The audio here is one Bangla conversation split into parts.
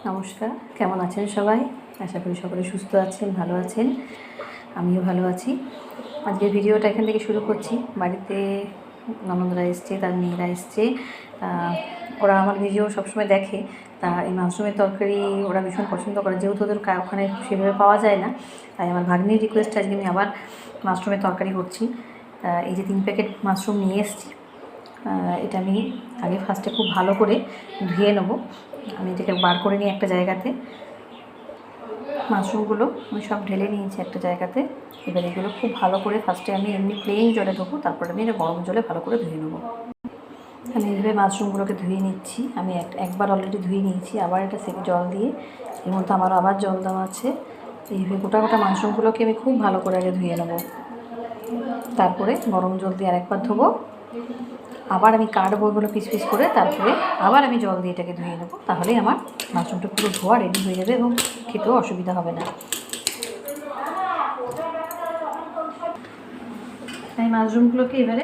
নমস্কার, কেমন আছেন সবাই? আশা করি সকলে সুস্থ আছেন, ভালো আছেন। আমিও ভালো আছি। আজকের ভিডিওটা এখান থেকে শুরু করছি। বাড়িতে ননদরা এসছে, তার মেয়েরা এসছে। ওরা আমার ভিডিও সবসময় দেখে। তা এই মাশরুমের তরকারি ওরা ভীষণ পছন্দ করে, যেহেতু ওদের ওখানে সেভাবে পাওয়া যায় না। তাই আমার ভাগ্নির রিকোয়েস্ট আজকে আমি আবার মাশরুমের তরকারি করছি। এই যে 3 প্যাকেট মাশরুম নিয়ে এসেছি, এটা আমি আগে ফার্স্টে খুব ভালো করে ধুয়ে নেবো। আমি এটাকে বার করে নিই একটা জায়গাতে। মাশরুমগুলো আমি সব ঢেলে নিয়েছি একটা জায়গাতে। এবার এগুলো খুব ভালো করে ফার্স্টে আমি এমনি প্লেন জলে ধোবো, তারপরে আমি এটা গরম জলে ভালো করে ধুয়ে নেবো। আমি এইভাবে মাশরুমগুলোকে ধুয়ে নিচ্ছি। আমি একবার অলরেডি ধুয়ে নিয়েছি, আবার এটা সেকে জল দিয়ে এর মধ্যে আমারও আবার জল দেওয়া আছে। এইভাবে গোটা গোটা মাশরুমগুলোকে আমি খুব ভালো করে আগে ধুয়ে নেবো, তারপরে গরম জল দিয়ে আরেকবার ধোবো। আবার আমি কাটবো এগুলো পিস পিস করে, তারপরে আবার আমি জল দিয়ে এটাকে ধুয়ে নেবো। তাহলেই আমার মাশরুমটা পুরো ধোয়া রেডি হয়ে যাবে এবং খেতেও অসুবিধা হবে না। আমি মাশরুমগুলোকে এবারে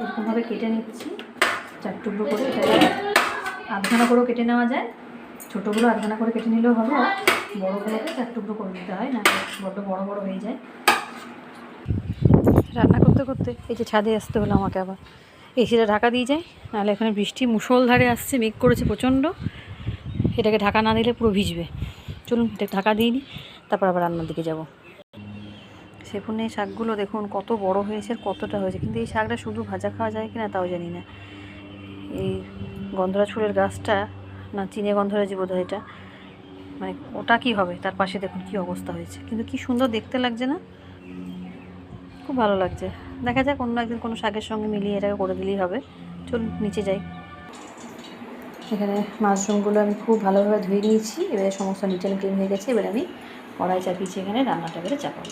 এরকমভাবে কেটে নিচ্ছি 4 টুকরো করে। এটাকে আধখানা করেও কেটে নেওয়া যায়, ছোটোগুলো আধখানা করে কেটে নিলেও হবে, আর বড়োগুলোকে 4 টুকরো করে দিতে হয়, না বড্ড বড় বড় হয়ে যায়। রান্না করতে করতে এই যে ছাদে আসতে হলো আমাকে, আবার এসিটা ঢাকা দিয়ে যায়, নাহলে এখানে বৃষ্টি মুষলধারে আসছে, মেঘ করেছে প্রচণ্ড। এটাকে ঢাকা না দিলে পুরো ভিজবে। চলুন এটা ঢাকা দিয়ে নিই, তারপর আবার রান্নার দিকে যাব। সেপুনে শাকগুলো দেখুন কত বড় হয়েছে আর কতটা হয়েছে, কিন্তু এই শাকটা শুধু ভাজা খাওয়া যায় কিনা তাও জানি না। এই গন্ধরাজ ফুলের গাছটা, না চিনে গন্ধরাজি বোধহয় এটা, মানে ওটা কি হবে, তার পাশে দেখুন কি অবস্থা হয়েছে, কিন্তু কি সুন্দর দেখতে লাগছে না? খুব ভালো লাগছে। দেখা যাক অন্য একদিন কোনো শাকের সঙ্গে মিলিয়ে এটাকে করে দিলেই হবে। চলুন নিচে যাই। এখানে মাশরুমগুলো আমি খুব ভালোভাবে ধুয়ে নিয়েছি। এবারে সমস্ত নিটেল ক্লিন হয়ে গেছে। এবার আমি কড়াই চাপিয়েছি, এখানে রান্নাটা এবারে চাপাবো।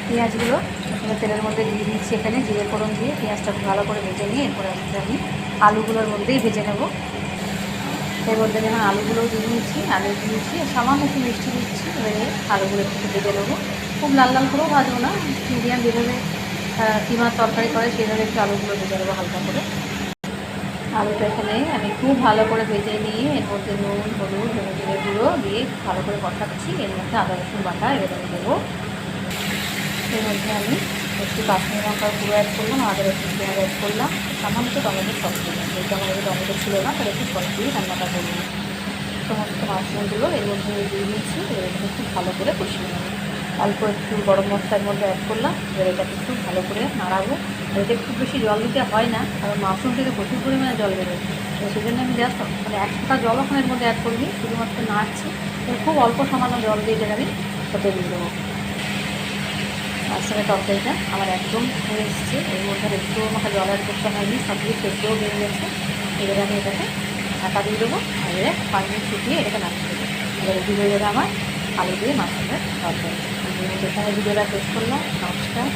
পেঁয়াজগুলো এখানে তেলের মধ্যে দিয়ে দিচ্ছি, এখানে জিরে ফোড়ন দিয়ে পেঁয়াজটা ভালো করে ভেজে নিয়ে এরপরে আমি আলুগুলোর মধ্যেই ভেজে নেব। এর মধ্যে আমি এখন আলুগুলোও দিয়ে দিয়েছি, আলু দিয়েছি, সামান্য একটু মিষ্টি দিচ্ছি। এবারে আলুগুলো একটু ভেজে নেবো, খুব লাল লাল করেও ভাজবো না, মিডিয়াম যেভাবে কিমার তরকারি করে সেভাবে একটু আলুগুলো ভেজে নেবো হালকা করে। আলুটা এখানে আমি খুব ভালো করে ভেজে নিয়ে এর মধ্যে নুন, হলুদ, ধনে গুঁড়ো দিয়ে ভালো করে কষাচ্ছি। এর মধ্যে আদা রসুন বাটা এবার আমি দেবো। এর মধ্যে আমি একটু কাশ্মীরি লঙ্কার গুঁড়ো অ্যাড করলাম, আদা রসুন পেঁয়াজ অ্যাড করলাম, সামান্য টমেটো সস দিলাম। যেহেতু আমার টমেটো ছিল না, তাহলে একটু সস দিয়ে রান্নাটা করলাম। সমস্ত মাশরুমগুলো এর মধ্যে দিয়ে দিয়েছি। এবার এটাকে খুব ভালো করে কষিয়ে নেব। অল্প একটু গরম মশলার মধ্যে অ্যাড করলাম। এবার এটাকে একটু ভালো করে নাড়াবো। আর এটা খুব বেশি জল দিতে হয় না, কারণ মাশরুম থেকে প্রচুর পরিমাণে জল বেরোয়। তো সেই জন্য আমি জাস্ট মানে 1 ফোঁটা জল ওখানে এর মধ্যে অ্যাড করিনি, শুধুমাত্র নাড়ছি। খুব অল্প সামান্য জল দিয়ে এটাকে আমি হতে দিয়ে দেবো। মাশরুমের তরকারিটা আমার একদম হয়ে এসেছে। এর মধ্যে একটু আমাকে জল অ্যাড করতে হয়নি, সব কিছু সেদ্ধও বেড়ে গেছে। এবারে আমি এটাকে ঢাকা দিয়ে দেবো, আর এবারে 5 মিনিট ফুটিয়ে এটাকে নামিয়ে দেবো। এবারে রেডি হয়ে যাবে আমার আলু দিয়ে মাশরুমের তরকারি। এখানে ভিডিওটা শেষ করলাম। নমস্কার।